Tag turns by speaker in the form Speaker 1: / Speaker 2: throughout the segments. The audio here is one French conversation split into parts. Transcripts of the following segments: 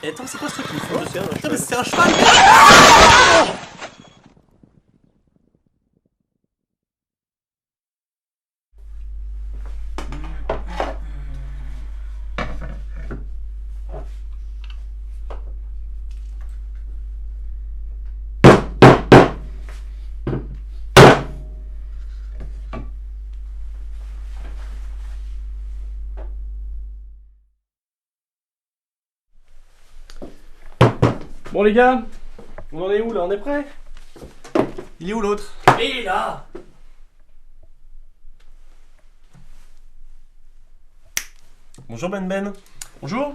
Speaker 1: Et attends, c'est quoi ce truc qui me fout dessus?
Speaker 2: Putain, mais c'est un cheval. Bon les gars, on en est où là? On est prêt? Il est où l'autre?
Speaker 1: Il est là.
Speaker 2: Bonjour Ben. Bonjour.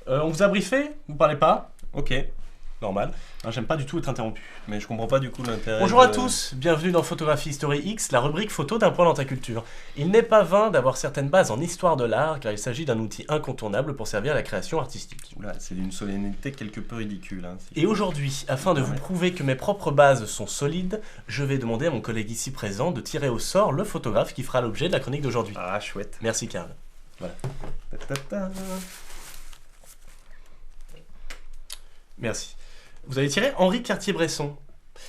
Speaker 2: On vous a briefé? Vous parlez pas? Ok, normal. J'aime pas du tout être interrompu.
Speaker 1: Mais je comprends pas du coup l'intérêt.
Speaker 2: Bonjour à tous, bienvenue dans Photographie History X, la rubrique photo d'un point dans ta culture. Il n'est pas vain d'avoir certaines bases en histoire de l'art, car il s'agit d'un outil incontournable pour servir à la création artistique.
Speaker 1: Oula, c'est d'une solennité quelque peu ridicule. Hein,
Speaker 2: Et aujourd'hui, afin de vous prouver que mes propres bases sont solides, je vais demander à mon collègue ici présent de tirer au sort le photographe qui fera l'objet de la chronique d'aujourd'hui.
Speaker 1: Ah, chouette.
Speaker 2: Merci Karl. Voilà. Merci. Vous avez tiré Henri Cartier-Bresson.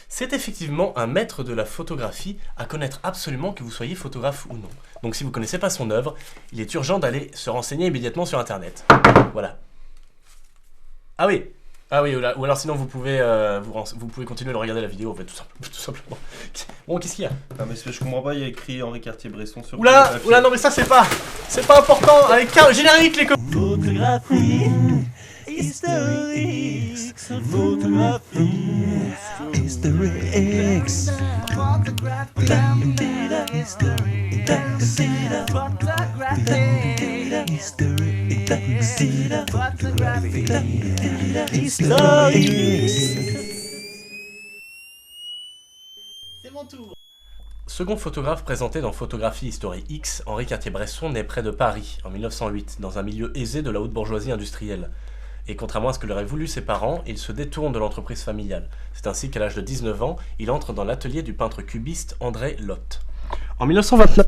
Speaker 2: C'est effectivement un maître de la photographie à connaître absolument que vous soyez photographe ou non. Donc si vous ne connaissez pas son œuvre, il est urgent d'aller se renseigner immédiatement sur internet. Voilà. Ah oui, ou alors sinon vous pouvez, vous pouvez continuer de regarder la vidéo en fait, tout simplement. Bon, qu'est-ce qu'il y a?
Speaker 1: Ah, mais je comprends pas, il y a écrit Henri Cartier-Bresson sur.
Speaker 2: Oula, non mais ça c'est pas important. Avec générique les copains.
Speaker 3: Photographie, History X, photographie, History X, photographie, History X, photographie, History X, photographie, History X.
Speaker 2: C'est mon tour. Second photographe présenté dans Photographie History X, Henri Cartier-Bresson naît près de Paris, en 1908, dans un milieu aisé de la haute bourgeoisie industrielle. Et contrairement à ce que l'auraient voulu ses parents, il se détourne de l'entreprise familiale. C'est ainsi qu'à l'âge de 19 ans, il entre dans l'atelier du peintre cubiste André Lotte. En 1929...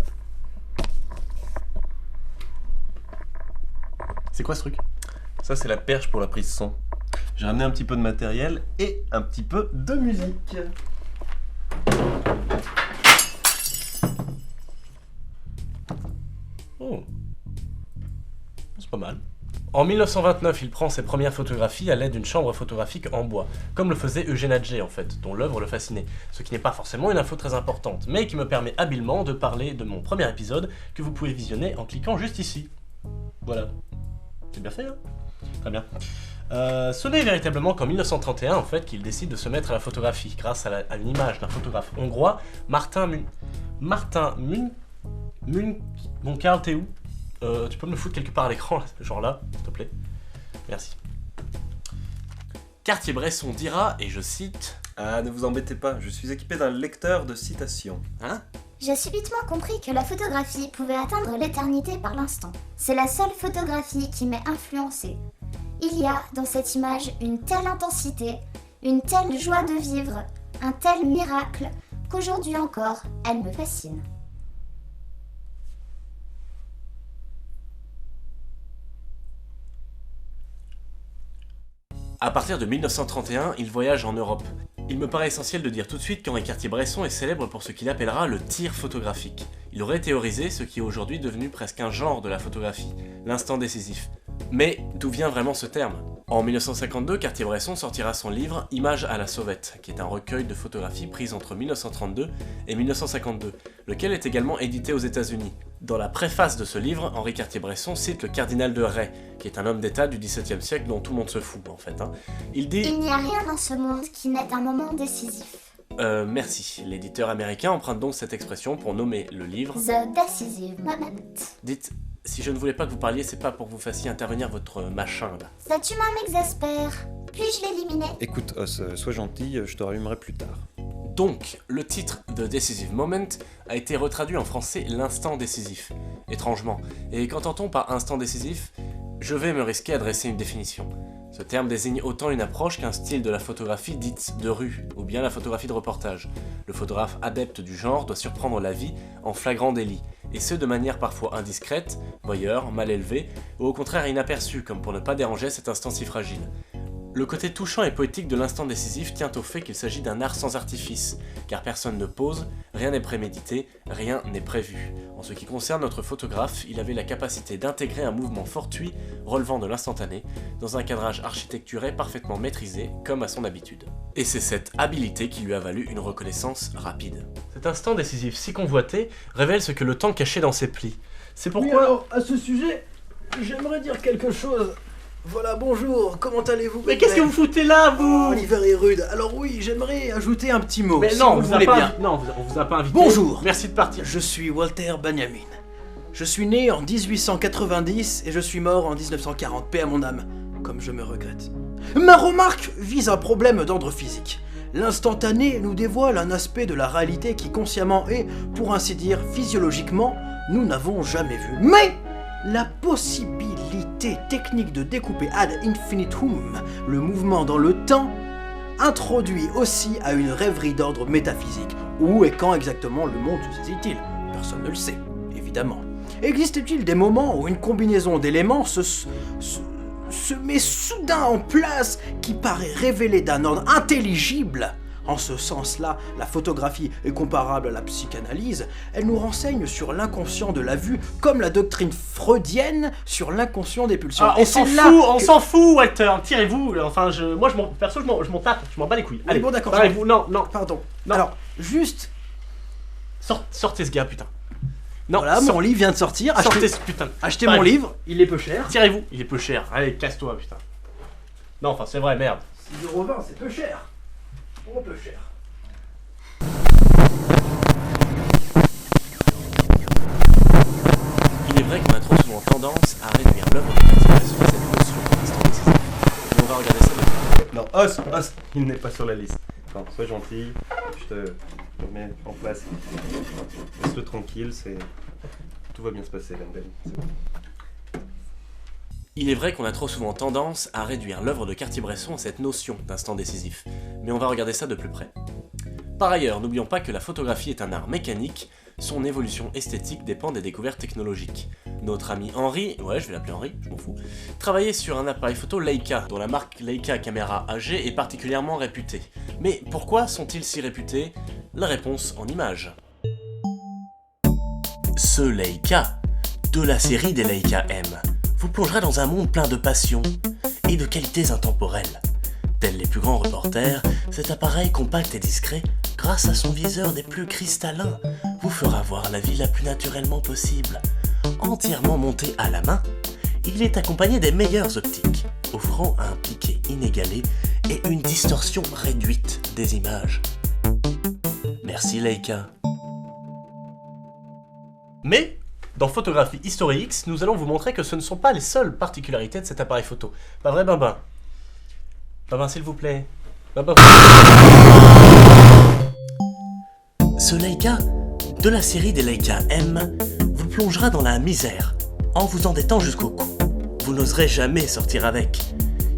Speaker 2: C'est quoi ce truc?
Speaker 1: Ça, c'est la perche pour la prise son. J'ai ramené un petit peu de matériel et un petit peu de musique.
Speaker 2: Oh. C'est pas mal. En 1929, il prend ses premières photographies à l'aide d'une chambre photographique en bois, comme le faisait Eugène Atget en fait, dont l'œuvre le fascinait. Ce qui n'est pas forcément une info très importante, mais qui me permet habilement de parler de mon premier épisode que vous pouvez visionner en cliquant juste ici. Voilà. C'est bien fait, hein? Très bien. Ce n'est véritablement qu'en 1931 en fait qu'il décide de se mettre à la photographie grâce à une image d'un photographe hongrois, Martin Bon, Karl, t'es où? Tu peux me le foutre quelque part à l'écran, genre là, s'il te plaît? Merci. Cartier-Bresson dira, et je cite...
Speaker 1: Ah, ne vous embêtez pas, je suis équipé d'un lecteur de citations.
Speaker 2: Hein?
Speaker 4: J'ai subitement compris que la photographie pouvait atteindre l'éternité par l'instant. C'est la seule photographie qui m'ait influencée. Il y a dans cette image une telle intensité, une telle joie de vivre, un tel miracle, qu'aujourd'hui encore, elle me fascine.
Speaker 2: À partir de 1931, il voyage en Europe. Il me paraît essentiel de dire tout de suite qu'Henri Cartier-Bresson est célèbre pour ce qu'il appellera le tir photographique. Il aurait théorisé ce qui est aujourd'hui devenu presque un genre de la photographie, l'instant décisif. Mais d'où vient vraiment ce terme? En 1952, Cartier-Bresson sortira son livre « Images à la sauvette », qui est un recueil de photographies prises entre 1932 et 1952, lequel est également édité aux États-Unis. Dans la préface de ce livre, Henri Cartier-Bresson cite le cardinal de Ray, qui est un homme d'État du XVIIe siècle dont tout le monde se fout en fait. Il dit...
Speaker 4: Il n'y a rien dans ce monde qui n'est un moment décisif.
Speaker 2: Merci. L'éditeur américain emprunte donc cette expression pour nommer le livre...
Speaker 4: The Decisive Moment.
Speaker 2: Dites, si je ne voulais pas que vous parliez, c'est pas pour que vous fassiez intervenir votre machin là.
Speaker 4: Cet humain m'exaspère. Puis-je l'éliminer?
Speaker 1: Écoute, Os, sois gentil, je te rallumerai plus tard.
Speaker 2: Donc, le titre The Decisive Moment a été retraduit en français l'instant décisif, étrangement. Et qu'entend-on par instant décisif? Je vais me risquer à dresser une définition. Ce terme désigne autant une approche qu'un style de la photographie dite de rue, ou bien la photographie de reportage. Le photographe adepte du genre doit surprendre la vie en flagrant délit, et ce de manière parfois indiscrète, voyeur, mal élevé, ou au contraire inaperçu, comme pour ne pas déranger cet instant si fragile. Le côté touchant et poétique de l'instant décisif tient au fait qu'il s'agit d'un art sans artifice, car personne ne pose, rien n'est prémédité, rien n'est prévu. En ce qui concerne notre photographe, il avait la capacité d'intégrer un mouvement fortuit relevant de l'instantané, dans un cadrage architecturé parfaitement maîtrisé, comme à son habitude. Et c'est cette habileté qui lui a valu une reconnaissance rapide. Cet instant décisif si convoité révèle ce que le temps cachait dans ses plis. C'est pourquoi...
Speaker 5: Oui, alors, à ce sujet, j'aimerais dire quelque chose. Voilà, bonjour, comment allez-vous?
Speaker 2: Mais qu'est-ce que vous foutez là, vous?
Speaker 5: Oh, l'hiver est rude. Alors oui, j'aimerais ajouter un petit mot.
Speaker 2: Mais
Speaker 5: si
Speaker 2: non,
Speaker 5: vous
Speaker 2: vous
Speaker 5: voulez bien.
Speaker 2: Non, on vous a pas invité.
Speaker 5: Bonjour.
Speaker 2: Merci de partir.
Speaker 5: Je suis Walter Benjamin. Je suis né en 1890 et je suis mort en 1940, paix à mon âme, comme je me regrette. Ma remarque vise un problème d'ordre physique. L'instantané nous dévoile un aspect de la réalité qui consciemment et, pour ainsi dire, physiologiquement, nous n'avons jamais vu. Mais la possibilité technique de découper ad infinitum le mouvement dans le temps introduit aussi à une rêverie d'ordre métaphysique. Où et quand exactement le monde se saisit-il? Personne ne le sait, évidemment. Existe-t-il des moments où une combinaison d'éléments se met soudain en place qui paraît révéler d'un ordre intelligible? En ce sens-là, la photographie est comparable à la psychanalyse. Elle nous renseigne sur l'inconscient de la vue, comme la doctrine freudienne sur l'inconscient des pulsions.
Speaker 2: Ah, on s'en fout, Walter. Tirez-vous. Enfin, moi, perso, je m'en tape. Je m'en bats les couilles. Allez,
Speaker 5: bon, d'accord.
Speaker 2: Parlez-vous. Non.
Speaker 5: Pardon.
Speaker 2: Non.
Speaker 5: Alors, juste...
Speaker 2: Sortez ce gars, putain. Non,
Speaker 5: voilà, mon livre vient de sortir.
Speaker 2: Sortez ce putain.
Speaker 5: Achetez mon livre, il est peu cher.
Speaker 2: Tirez-vous. Il est peu cher. Allez, casse-toi, putain. Non, enfin, c'est vrai, merde.
Speaker 5: 6,20 €, c'est peu cher. Oh, peu cher.
Speaker 2: Il est vrai qu'on a trop souvent tendance à réduire l'œuvre de captivation à cette notion d'instant décisif. Mais on va regarder ça de plus.
Speaker 1: Non, Os, il n'est pas sur la liste. Attends, sois gentil, je te remets en place. Laisse-le tranquille, tout va bien se passer, Landel. C'est bon.
Speaker 2: Il est vrai qu'on a trop souvent tendance à réduire l'œuvre de Cartier-Bresson à cette notion d'instant décisif, mais on va regarder ça de plus près. Par ailleurs, n'oublions pas que la photographie est un art mécanique, son évolution esthétique dépend des découvertes technologiques. Notre ami Henri, ouais je vais l'appeler Henri, je m'en fous, travaillait sur un appareil photo Leica, dont la marque Leica Caméra AG est particulièrement réputée. Mais pourquoi sont-ils si réputés? La réponse en images. Ce Leica, de la série des Leica M, vous plongera dans un monde plein de passion et de qualités intemporelles. Tels les plus grands reporters, cet appareil compact et discret, grâce à son viseur des plus cristallins, vous fera voir la vie la plus naturellement possible. Entièrement monté à la main, il est accompagné des meilleures optiques, offrant un piqué inégalé et une distorsion réduite des images. Merci Leica. Mais dans Photographie History X, nous allons vous montrer que ce ne sont pas les seules particularités de cet appareil photo. Pas vrai, Babin? Babin, s'il vous plaît. Babin. Ce Leica, de la série des Leica M, vous plongera dans la misère, en vous endettant jusqu'au cou. Vous n'oserez jamais sortir avec.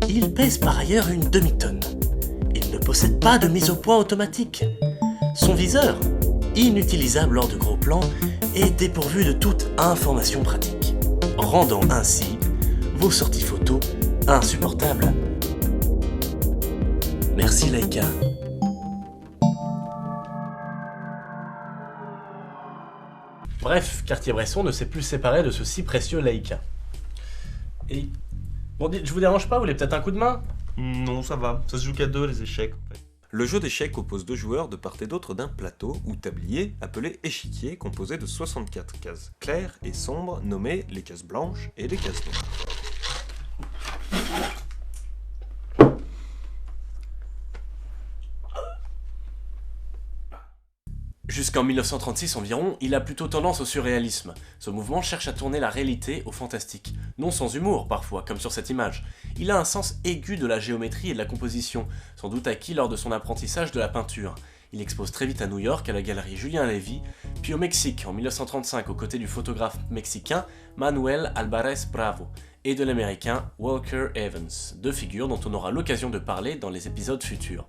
Speaker 2: Il pèse par ailleurs une demi-tonne. Il ne possède pas de mise au point automatique. Son viseur, inutilisable lors de gros plans, est dépourvu de toute information pratique, rendant ainsi vos sorties photos insupportables. Merci Leica. Bref, Cartier-Bresson ne s'est plus séparé de ce si précieux Leica. Et... bon, je vous dérange pas, vous voulez peut-être un coup de main?
Speaker 1: Non, ça va, ça se joue qu'à deux les échecs en fait.
Speaker 6: Le jeu d'échecs oppose deux joueurs de part et d'autre d'un plateau ou tablier appelé échiquier composé de 64 cases claires et sombres nommées les cases blanches et les cases noires.
Speaker 2: Jusqu'en 1936 environ, il a plutôt tendance au surréalisme. Ce mouvement cherche à tourner la réalité au fantastique. Non sans humour parfois, comme sur cette image. Il a un sens aigu de la géométrie et de la composition, sans doute acquis lors de son apprentissage de la peinture. Il expose très vite à New York à la galerie Julien Lévy, puis au Mexique en 1935 aux côtés du photographe mexicain Manuel Álvarez Bravo et de l'américain Walker Evans, deux figures dont on aura l'occasion de parler dans les épisodes futurs.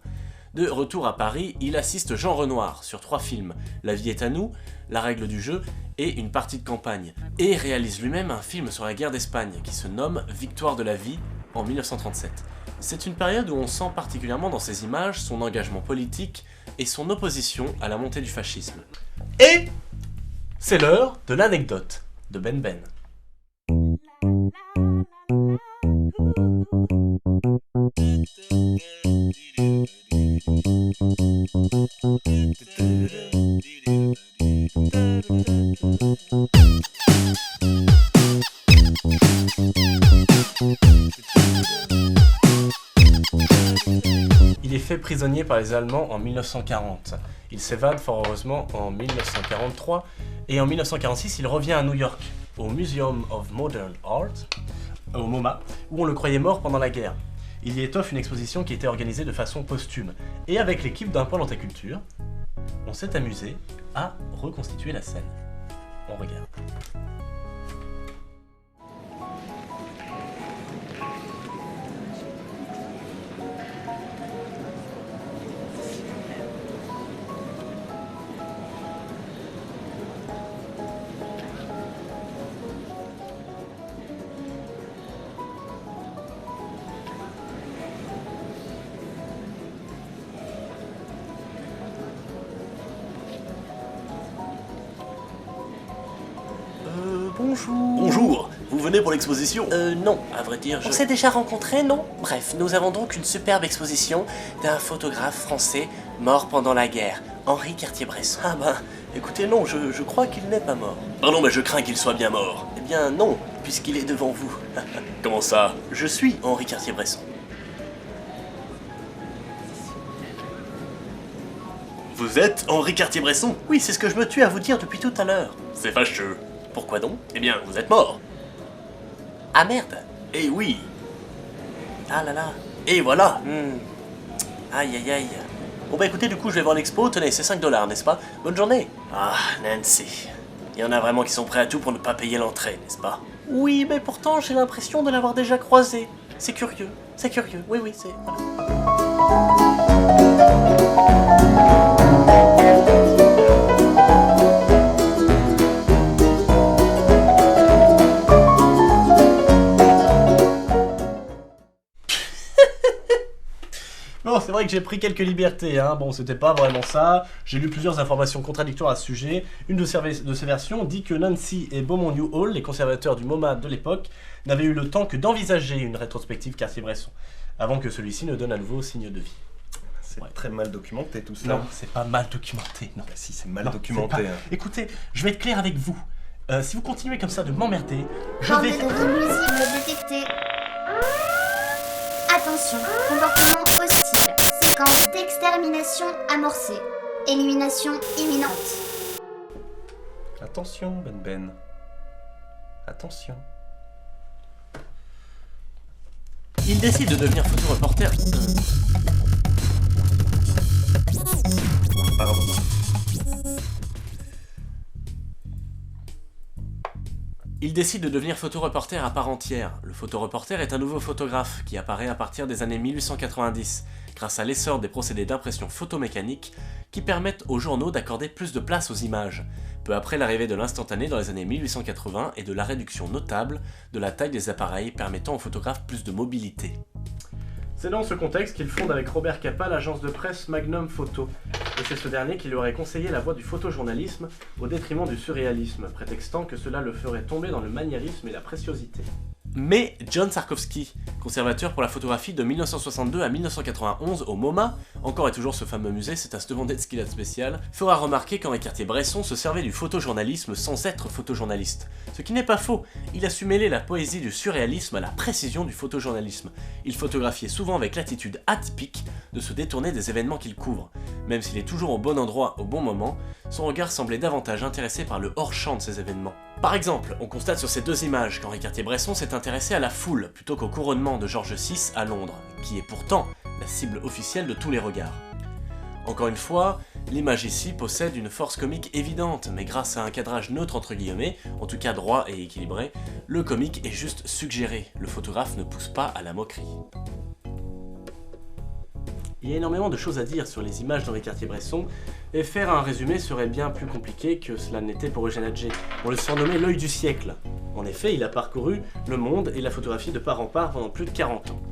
Speaker 2: De retour à Paris, il assiste Jean Renoir sur 3 films, La vie est à nous, La règle du jeu et Une partie de campagne, et réalise lui-même un film sur la guerre d'Espagne qui se nomme Victoire de la vie en 1937. C'est une période où on sent particulièrement dans ses images son engagement politique et son opposition à la montée du fascisme. Et c'est l'heure de l'anecdote de Ben Ben. Il est fait prisonnier par les Allemands en 1940. Il s'évade fort heureusement en 1943 et en 1946 il revient à New York, au Museum of Modern Art, au MoMA, où on le croyait mort pendant la guerre. Il y étoffe une exposition qui était organisée de façon posthume. Et avec l'équipe d'Un Point dans ta culture, on s'est amusé à reconstituer la scène. On regarde. Bonjour.
Speaker 7: Bonjour, vous venez pour l'exposition?
Speaker 2: Non, à vrai dire,
Speaker 7: On s'est déjà rencontrés, non? Bref, nous avons donc une superbe exposition d'un photographe français mort pendant la guerre, Henri Cartier-Bresson.
Speaker 2: Ah ben, écoutez, non, je crois qu'il n'est pas mort.
Speaker 7: Pardon, mais je crains qu'il soit bien mort.
Speaker 2: Eh bien non, puisqu'il est devant vous.
Speaker 7: Comment ça?
Speaker 2: Je suis Henri Cartier-Bresson.
Speaker 7: Vous êtes Henri Cartier-Bresson?
Speaker 2: Oui, c'est ce que je me tue à vous dire depuis tout à l'heure.
Speaker 7: C'est fâcheux.
Speaker 2: Pourquoi donc?
Speaker 7: Eh bien, vous êtes mort.
Speaker 2: Ah merde.
Speaker 7: Eh oui.
Speaker 2: Ah là là.
Speaker 7: Et voilà.
Speaker 2: Aïe aïe aïe. Bon bah écoutez, du coup je vais voir l'expo, tenez, c'est 5$, n'est-ce pas? Bonne journée.
Speaker 7: Ah, Nancy. Il y en a vraiment qui sont prêts à tout pour ne pas payer l'entrée, n'est-ce pas?
Speaker 2: Oui, mais pourtant j'ai l'impression de l'avoir déjà croisé. C'est curieux, oui oui, c'est... Voilà. Bon, c'est vrai que j'ai pris quelques libertés, hein. Bon, c'était pas vraiment ça. J'ai lu plusieurs informations contradictoires à ce sujet. Une de ces versions dit que Nancy et Beaumont New Hall, les conservateurs du MoMA de l'époque, n'avaient eu le temps que d'envisager une rétrospective Cartier-Bresson, avant que celui-ci ne donne à nouveau signe de vie.
Speaker 1: C'est très mal documenté tout ça.
Speaker 2: Non, c'est pas mal documenté, non.
Speaker 1: Bah si, c'est mal
Speaker 2: Non,
Speaker 1: documenté.
Speaker 2: c'est pas-
Speaker 1: hein.
Speaker 2: Écoutez, je vais être clair avec vous. Si vous continuez comme ça de m'emmerder, je
Speaker 4: Bande
Speaker 2: vais...
Speaker 4: de données nuisibles détectées. Attention, comportement hostile. Séquence d'extermination amorcée. Élimination imminente.
Speaker 1: Attention, Ben Ben. Attention.
Speaker 2: Il décide de devenir photoreporter.
Speaker 1: Pardon.
Speaker 2: Il décide de devenir photoreporter à part entière. Le photoreporter est un nouveau photographe qui apparaît à partir des années 1890, grâce à l'essor des procédés d'impression photomécanique qui permettent aux journaux d'accorder plus de place aux images, peu après l'arrivée de l'instantané dans les années 1880 et de la réduction notable de la taille des appareils permettant aux photographes plus de mobilité. C'est dans ce contexte qu'il fonde avec Robert Capa l'agence de presse Magnum Photo, et c'est ce dernier qui lui aurait conseillé la voie du photojournalisme au détriment du surréalisme, prétextant que cela le ferait tomber dans le maniérisme et la préciosité. Mais John Sarkowski, conservateur pour la photographie de 1962 à 1991 au MoMA, encore et toujours ce fameux musée, c'est à se demander de ce qu'il a de spécial, fera remarquer qu'Henri Cartier-Bresson se servait du photojournalisme sans être photojournaliste. Ce qui n'est pas faux, il a su mêler la poésie du surréalisme à la précision du photojournalisme. Il photographiait souvent avec l'attitude atypique de se détourner des événements qu'il couvre. Même s'il est toujours au bon endroit au bon moment, son regard semblait davantage intéressé par le hors-champ de ces événements. Par exemple, on constate sur ces deux images qu'Henri Cartier-Bresson s'est intéressé à la foule plutôt qu'au couronnement de George VI à Londres, qui est pourtant la cible officielle de tous les regards. Encore une fois, l'image ici possède une force comique évidente, mais grâce à un cadrage neutre entre guillemets, en tout cas droit et équilibré, le comique est juste suggéré, le photographe ne pousse pas à la moquerie. Il y a énormément de choses à dire sur les images d'Henri Cartier-Bresson, et faire un résumé serait bien plus compliqué que cela n'était pour Eugène Atget. On le surnommait l'œil du siècle. En effet, il a parcouru le monde et la photographie de part en part pendant plus de 40 ans.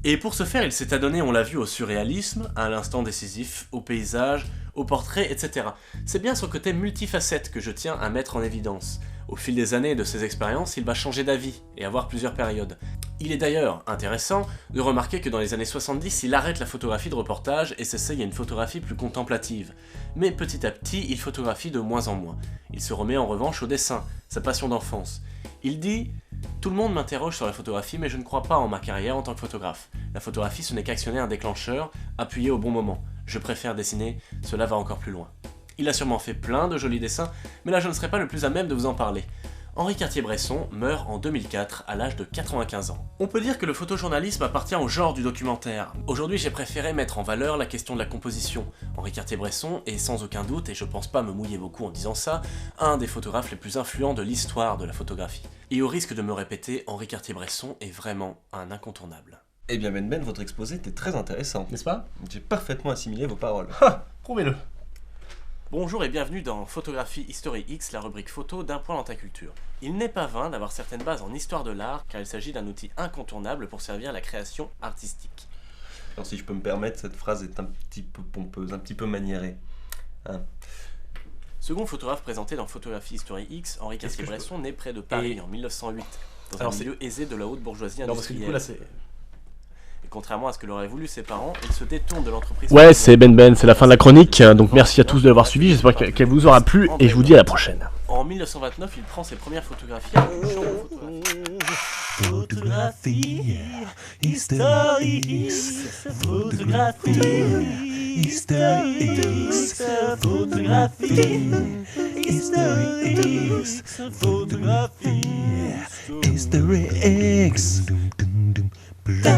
Speaker 2: Et pour ce faire, il s'est adonné, on l'a vu, au surréalisme, à l'instant décisif, au paysage, au portrait, etc. C'est bien son côté multifacette que je tiens à mettre en évidence. Au fil des années et de ses expériences, il va changer d'avis et avoir plusieurs périodes. Il est d'ailleurs intéressant de remarquer que dans les années 70, il arrête la photographie de reportage et s'essaye à une photographie plus contemplative. Mais petit à petit, il photographie de moins en moins. Il se remet en revanche au dessin, sa passion d'enfance. Il dit « Tout le monde m'interroge sur la photographie, mais je ne crois pas en ma carrière en tant que photographe. La photographie, ce n'est qu'actionner un déclencheur, appuyé au bon moment. Je préfère dessiner, cela va encore plus loin. » Il a sûrement fait plein de jolis dessins, mais là je ne serai pas le plus à même de vous en parler. Henri Cartier-Bresson meurt en 2004 à l'âge de 95 ans. On peut dire que le photojournalisme appartient au genre du documentaire. Aujourd'hui j'ai préféré mettre en valeur la question de la composition. Henri Cartier-Bresson est sans aucun doute, et je pense pas me mouiller beaucoup en disant ça, un des photographes les plus influents de l'histoire de la photographie. Et au risque de me répéter, Henri Cartier-Bresson est vraiment un incontournable.
Speaker 1: Eh bien Ben, votre exposé était très intéressant.
Speaker 2: N'est-ce pas?
Speaker 1: J'ai parfaitement assimilé vos paroles.
Speaker 2: Ha! Prouvez-le! Bonjour et bienvenue dans Photographie History X, la rubrique photo d'un point dans ta culture. Il n'est pas vain d'avoir certaines bases en histoire de l'art, car il s'agit d'un outil incontournable pour servir la création artistique.
Speaker 1: Alors si je peux me permettre, cette phrase est un petit peu pompeuse, un petit peu maniérée. Hein.
Speaker 2: Second photographe présenté dans Photographie History X, Henri Cartier-Bresson naît près de Paris en 1908, dans un milieu aisé de la haute bourgeoisie industrielle. Et contrairement à ce que l'auraient voulu ses parents, il se détourne de l'entreprise.
Speaker 8: Ouais, c'est Ben, c'est la fin de la chronique, donc merci à tous de l'avoir suivi, j'espère qu'elle vous aura plu, et je vous dis à la prochaine.
Speaker 2: En 1929, il prend ses premières photographies avec une chambre photographique.
Speaker 3: Photographie, historique, photographie, historique, photographie, historique, photographie, historique. Da